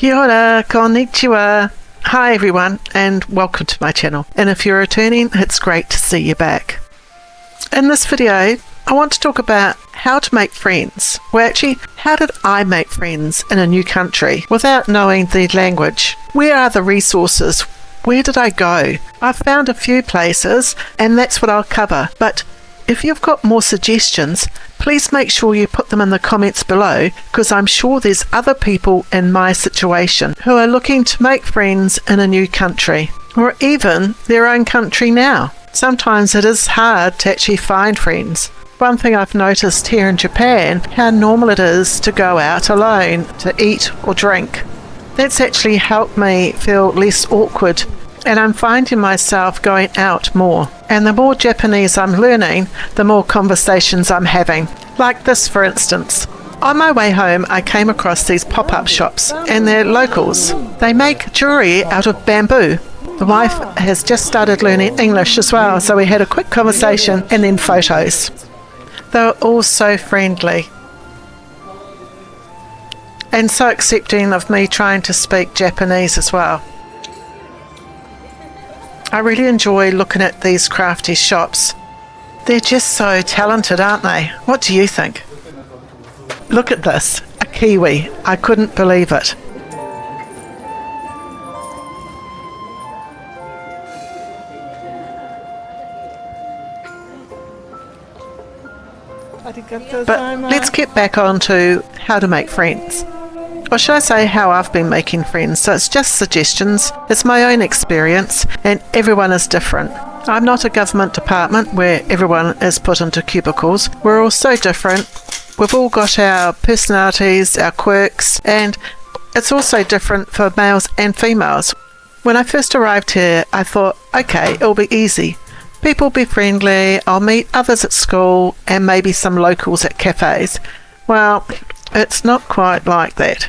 Kia ora, konnichiwa. Hi everyone, and welcome to my channel. And if you're returning, it's great to see you back. In this video, I want to talk about how to make friends. Well, actually, how did I make friends in a new country without knowing the language? Where are the resources? Where did I go? I've found a few places, and that's what I'll cover. But if you've got more suggestions, please make sure you put them in the comments below, because I'm sure there's other people in my situation who are looking to make friends in a new country, or even their own country now. Sometimes it is hard to actually find friends. One thing I've noticed here in Japan, how normal it is to go out alone to eat or drink. That's actually helped me feel less awkward, and I'm finding myself going out more. And the more Japanese I'm learning, the more conversations I'm having. Like this, for instance. On my way home, I came across these pop-up shops, and they're locals. They make jewellery out of bamboo. The wife has just started learning English as well, so we had a quick conversation and then photos. They were all so friendly and so accepting of me trying to speak Japanese as well. I really enjoy looking at these crafty shops. They're just so talented, aren't they? What do you think? Look at this, a kiwi. I couldn't believe it. But let's get back on to how to make friends. Or should I say how I've been making friends? So it's just suggestions, it's my own experience, and everyone is different. I'm not a government department where everyone is put into cubicles. We're all so different. We've all got our personalities, our quirks, and it's also different for males and females. When I first arrived here, I thought, okay, it'll be easy. People will be friendly, I'll meet others at school, and maybe some locals at cafés. Well, it's not quite like that.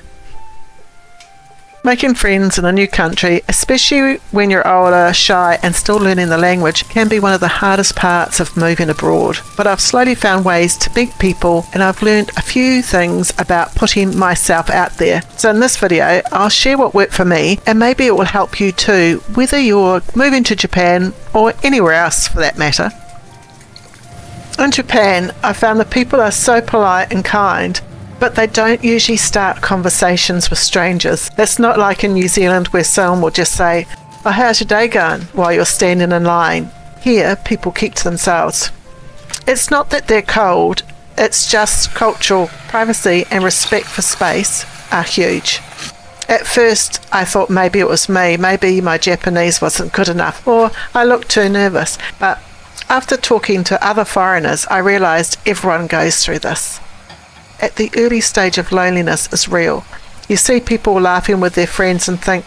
Making friends in a new country, especially when you're older, shy and still learning the language, can be one of the hardest parts of moving abroad. But I've slowly found ways to meet people, and I've learned a few things about putting myself out there. So in this video, I'll share what worked for me, and maybe it will help you too, whether you're moving to Japan or anywhere else for that matter. In Japan, I found that people are so polite and kind, but they don't usually start conversations with strangers. It's not like in New Zealand where someone will just say, "Oh, how's your day going?" while you're standing in line. Here, people keep to themselves. It's not that they're cold, it's just cultural privacy and respect for space are huge. At first, I thought maybe it was me, maybe my Japanese wasn't good enough, or I looked too nervous. But after talking to other foreigners, I realised everyone goes through this. At the early stage of loneliness is real. You see people laughing with their friends and think,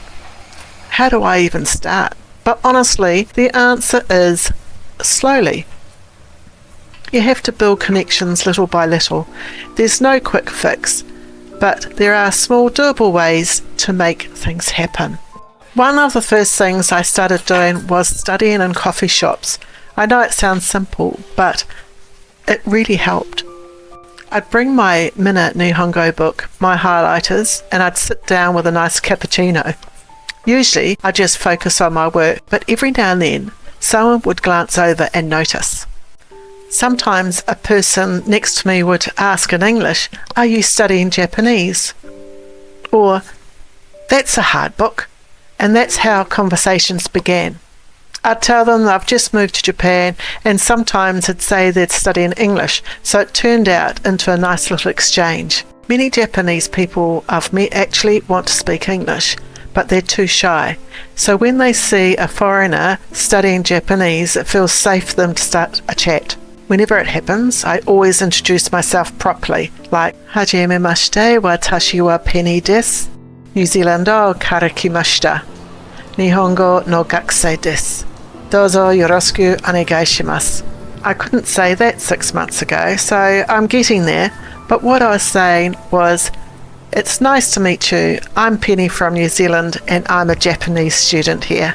how do I even start? But honestly, the answer is slowly. You have to build connections little by little. There's no quick fix, but there are small doable ways to make things happen. One of the first things I started doing was studying in coffee shops. I know it sounds simple, but it really helped. I'd bring my Minna Nihongo book, my highlighters, and I'd sit down with a nice cappuccino. Usually I just focus on my work, but every now and then someone would glance over and notice. Sometimes a person next to me would ask in English, "Are you studying Japanese?" Or, "That's a hard book." And that's how conversations began. I'd tell them I've just moved to Japan, and sometimes I'd say they'd study in English, so it turned out into a nice little exchange. Many Japanese people I've met actually want to speak English, but they're too shy. So when they see a foreigner studying Japanese, it feels safe for them to start a chat. Whenever it happens, I always introduce myself properly, like, "Hajimemashite, watashi wa Pennie desu. New Zealand o karakimashita. Nihongo no gakusei desu. Dozo yoroshiku onegai shimasu." I couldn't say that 6 months ago, so I'm getting there. But what I was saying was, "It's nice to meet you. I'm Pennie from New Zealand, and I'm a Japanese student here."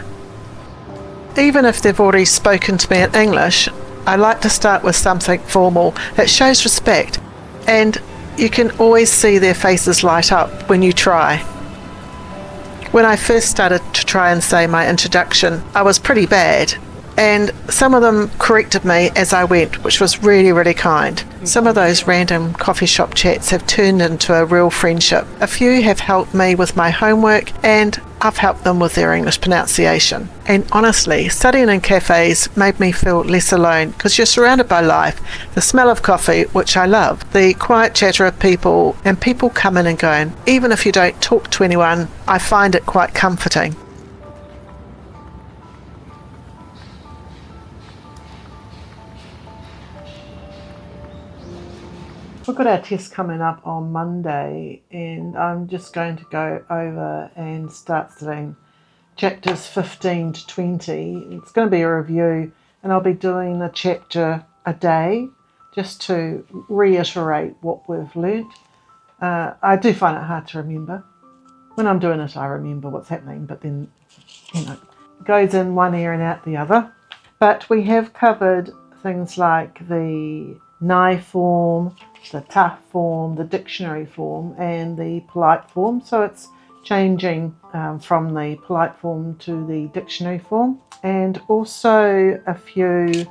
Even if they've already spoken to me in English, I like to start with something formal. It shows respect, and you can always see their faces light up when you try. When I first started to try and say my introduction, I was pretty bad. And some of them corrected me as I went, which was really, really kind. Some of those random coffee shop chats have turned into a real friendship. A few have helped me with my homework, and I've helped them with their English pronunciation. And honestly, studying in cafes made me feel less alone because you're surrounded by life, the smell of coffee, which I love, the quiet chatter of people, and people coming and going. Even if you don't talk to anyone, I find it quite comforting. We've got our test coming up on Monday, and I'm just going to go over and start studying chapters 15 to 20. It's going to be a review, and I'll be doing a chapter a day just to reiterate what we've learnt. I do find it hard to remember. When I'm doing it, I remember what's happening, but then, it goes in one ear and out the other. But we have covered things like the nai form, the ta form, the dictionary form, and the polite form. So it's changing from the polite form to the dictionary form, and also a few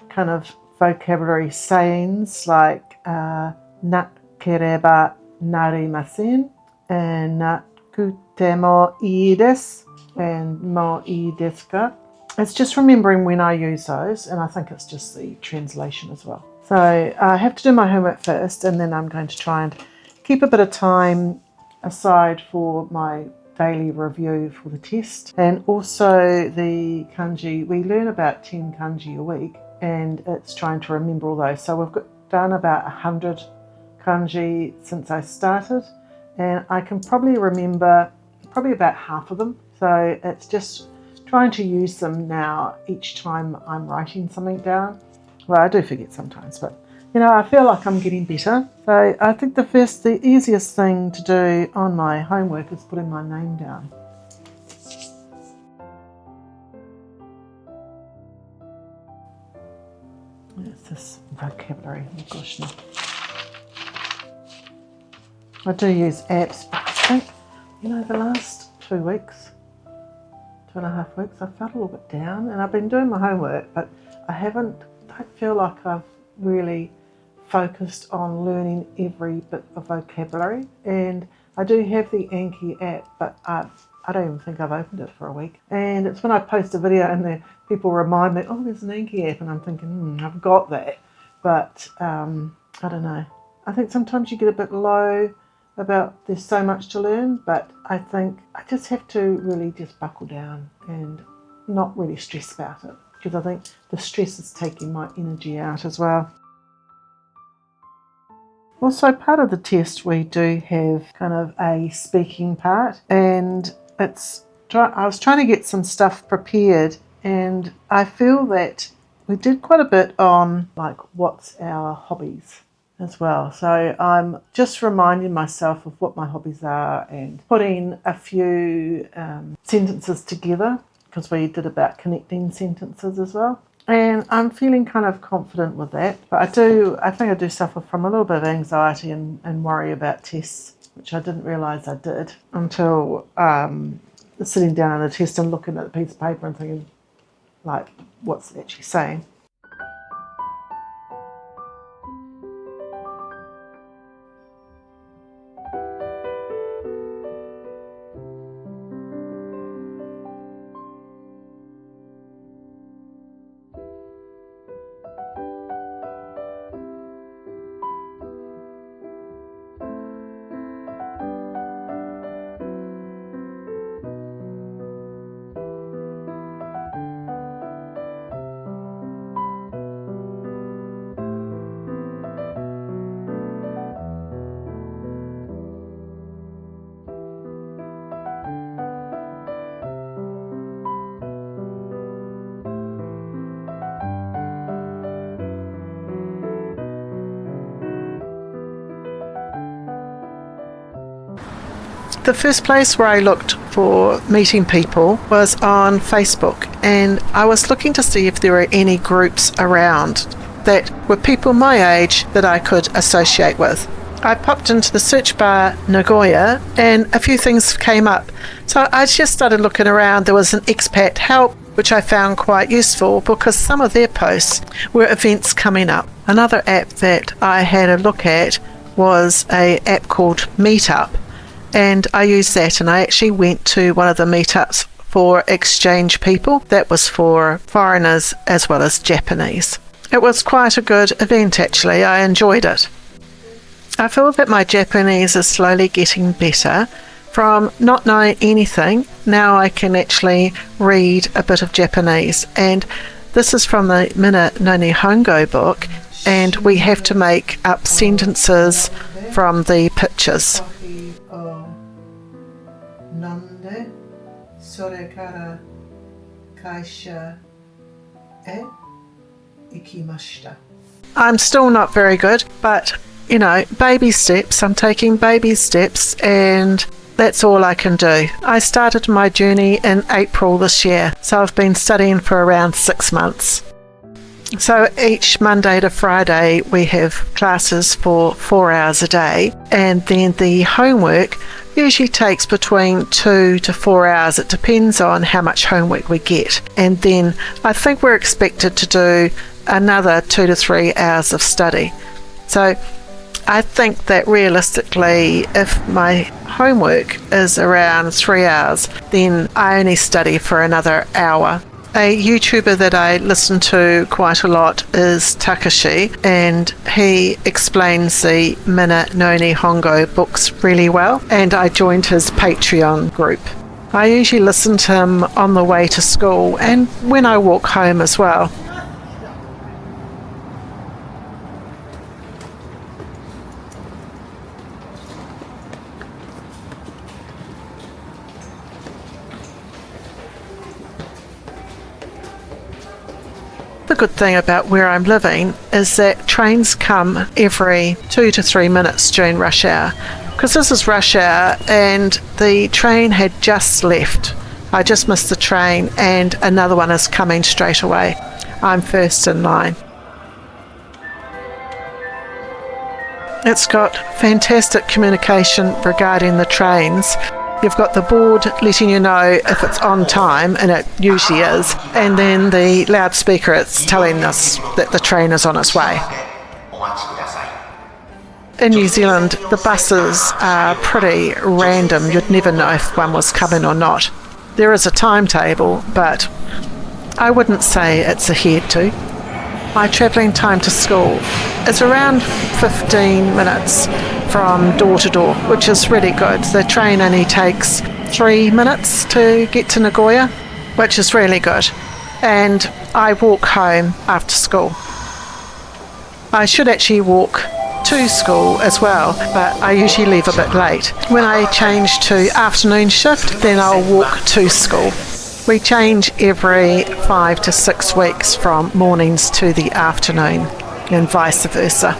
kind of vocabulary sayings like nakereba narimasen and nakutemo ii desu and mo ii desu ka. It's just remembering when I use those, and I think it's just the translation as well. So I have to do my homework first, and then I'm going to try and keep a bit of time aside for my daily review for the test. And also the kanji, we learn about 10 kanji a week, and it's trying to remember all those. So we've done about 100 kanji since I started, and I can probably remember probably about half of them. So it's just trying to use them now each time I'm writing something down. Well, I do forget sometimes, but I feel like I'm getting better. So I think the easiest thing to do on my homework is putting my name down. It's this vocabulary, oh gosh no. I do use apps, but I think, the last 2 weeks, 2.5 weeks, I felt a little bit down, and I've been doing my homework, but I don't feel like I've really focused on learning every bit of vocabulary. And I do have the Anki app, but I don't even think I've opened it for a week. And it's when I post a video and the people remind me, oh, there's an Anki app, and I'm thinking, I've got that. But I don't know. I think sometimes you get a bit low about there's so much to learn, but I think I just have to really just buckle down and not really stress about it, because I think the stress is taking my energy out as well. Also, part of the test we do have kind of a speaking part, and I was trying to get some stuff prepared, and I feel that we did quite a bit on like what's our hobbies as well. So I'm just reminding myself of what my hobbies are and putting a few sentences together, because we did about connecting sentences as well. And I'm feeling kind of confident with that. But I think I do suffer from a little bit of anxiety and worry about tests, which I didn't realise I did until sitting down on the test and looking at the piece of paper and thinking, like, what's it actually saying? The first place where I looked for meeting people was on Facebook, and I was looking to see if there were any groups around that were people my age that I could associate with. I popped into the search bar Nagoya and a few things came up. So I just started looking around. There was an expat help, which I found quite useful because some of their posts were events coming up. Another app that I had a look at was an app called Meetup, and I used that, and I actually went to one of the meetups for exchange people. That was for foreigners as well as Japanese. It was quite a good event actually. I enjoyed it. I feel that my Japanese is slowly getting better. From not knowing anything, now I can actually read a bit of Japanese. And this is from the Minna no Nihongo book, and we have to make up sentences from the pictures. I'm still not very good, but you know, baby steps. I'm taking baby steps, and that's all I can do. I started my journey in April this year, so I've been studying for around 6 months. So each Monday to Friday we have classes for 4 hours a day, and then the homework usually takes between 2 to 4 hours. It depends on how much homework we get. And then I think we're expected to do another 2 to 3 hours of study. So I think that realistically, if my homework is around 3 hours, then I only study for another hour. A YouTuber that I listen to quite a lot is Takashi, and he explains the Minna no Nihongo books really well, and I joined his Patreon group. I usually listen to him on the way to school and when I walk home as well. The good thing about where I'm living is that trains come every 2 to 3 minutes during rush hour, because this is rush hour and the train had just left. I just missed the train and another one is coming straight away. I'm first in line. It's got fantastic communication regarding the trains. You've got the board letting you know if it's on time, and it usually is, and then the loudspeaker, it's telling us that the train is on its way. In New Zealand, the buses are pretty random. You'd never know if one was coming or not. There is a timetable, but I wouldn't say it's adhered to. My travelling time to school is around 15 minutes from door to door, which is really good. The train only takes 3 minutes to get to Nagoya, which is really good. And I walk home after school. I should actually walk to school as well, but I usually leave a bit late. When I change to afternoon shift, then I'll walk to school. We change every 5 to 6 weeks from mornings to the afternoon and vice versa.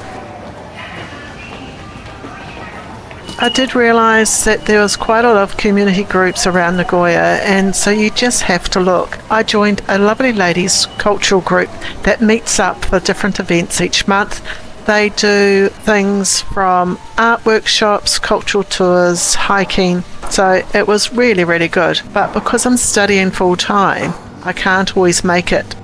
I did realise that there was quite a lot of community groups around Nagoya, and so you just have to look. I joined a lovely ladies' cultural group that meets up for different events each month. They do things from art workshops, cultural tours, hiking. So it was really, really good. But because I'm studying full time, I can't always make it.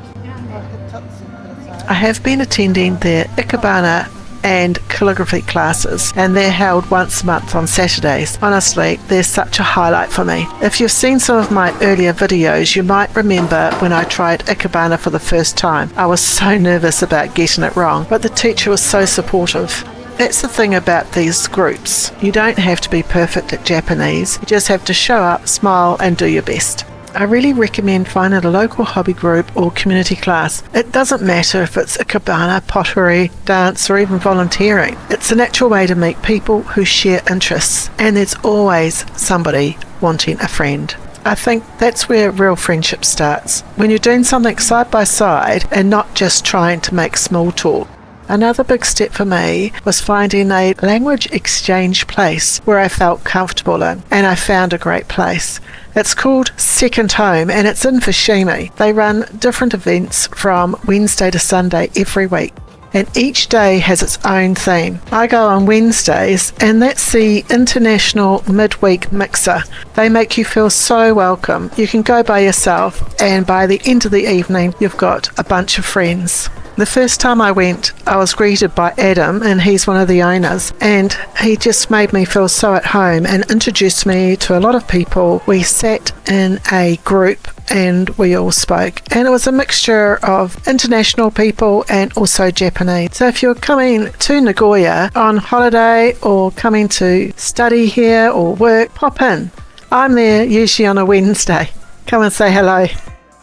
I have been attending their ikebana and calligraphy classes, and they're held once a month on Saturdays. Honestly, they're such a highlight for me. If you've seen some of my earlier videos, you might remember when I tried ikebana for the first time. I was so nervous about getting it wrong, but the teacher was so supportive. That's the thing about these groups. You don't have to be perfect at Japanese. You just have to show up, smile, and do your best. I really recommend finding a local hobby group or community class. It doesn't matter if it's ikebana, pottery, dance, or even volunteering. It's a natural way to meet people who share interests, and there's always somebody wanting a friend. I think that's where real friendship starts, when you're doing something side by side and not just trying to make small talk. Another big step for me was finding a language exchange place where I felt comfortable in, and I found a great place. It's called SecondHome, and it's in Fushimi. They run different events from Wednesday to Sunday every week. and each day has its own theme. I go on Wednesdays, and that's the International Midweek Mixer. They make you feel so welcome. You can go by yourself, and by the end of the evening, you've got a bunch of friends. The first time I went, I was greeted by Adam, and he's one of the owners, and he just made me feel so at home and introduced me to a lot of people. We sat in a group and we all spoke, and it was a mixture of international people and also Japanese. So if you're coming to Nagoya on holiday or coming to study here or work, pop in. I'm there usually on a Wednesday. Come and say hello.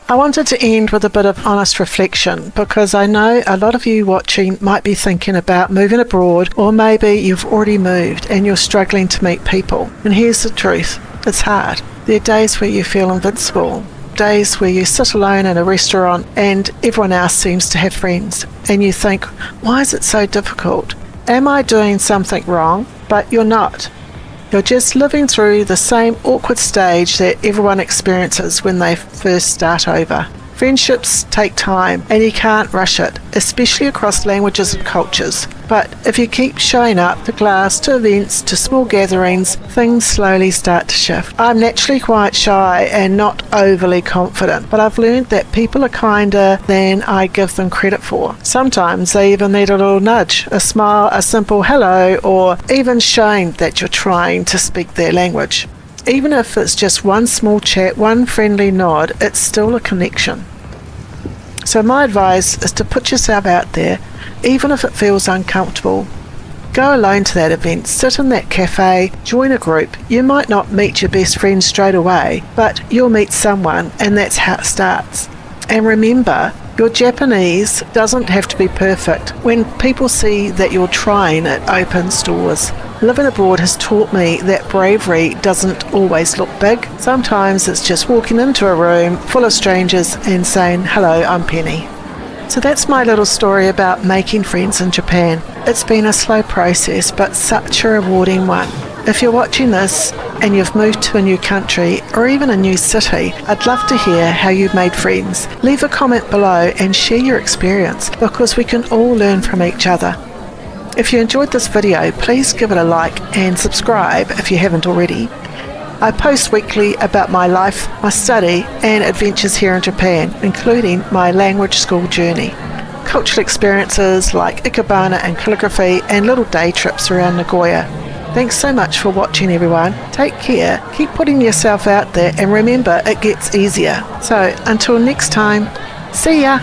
I wanted to end with a bit of honest reflection, because I know a lot of you watching might be thinking about moving abroad, or maybe you've already moved and you're struggling to meet people. And here's the truth, it's hard. There are days where you feel invincible, days where you sit alone in a restaurant and everyone else seems to have friends, and you think, why is it so difficult? Am I doing something wrong? But you're not. You're just living through the same awkward stage that everyone experiences when they first start over. Friendships take time, and you can't rush it, especially across languages and cultures. But if you keep showing up to class, to events, to small gatherings, things slowly start to shift. I'm naturally quite shy and not overly confident, but I've learned that people are kinder than I give them credit for. Sometimes they even need a little nudge, a smile, a simple hello, or even showing that you're trying to speak their language. Even if it's just one small chat, one friendly nod, it's still a connection. So my advice is to put yourself out there, even if it feels uncomfortable. Go alone to that event, sit in that cafe, join a group. You might not meet your best friend straight away, but you'll meet someone, and that's how it starts. And remember, your Japanese doesn't have to be perfect. When people see that you're trying, it opens doors. Living abroad has taught me that bravery doesn't always look big. Sometimes it's just walking into a room full of strangers and saying, hello, I'm Pennie. So that's my little story about making friends in Japan. It's been a slow process, but such a rewarding one. If you're watching this and you've moved to a new country or even a new city, I'd love to hear how you've made friends. Leave a comment below and share your experience, because we can all learn from each other. If you enjoyed this video, please give it a like and subscribe if you haven't already. I post weekly about my life, my study and adventures here in Japan, including my language school journey, cultural experiences like ikebana and calligraphy, and little day trips around Nagoya. Thanks so much for watching, everyone. Take care, keep putting yourself out there, and remember, it gets easier. So until next time, see ya!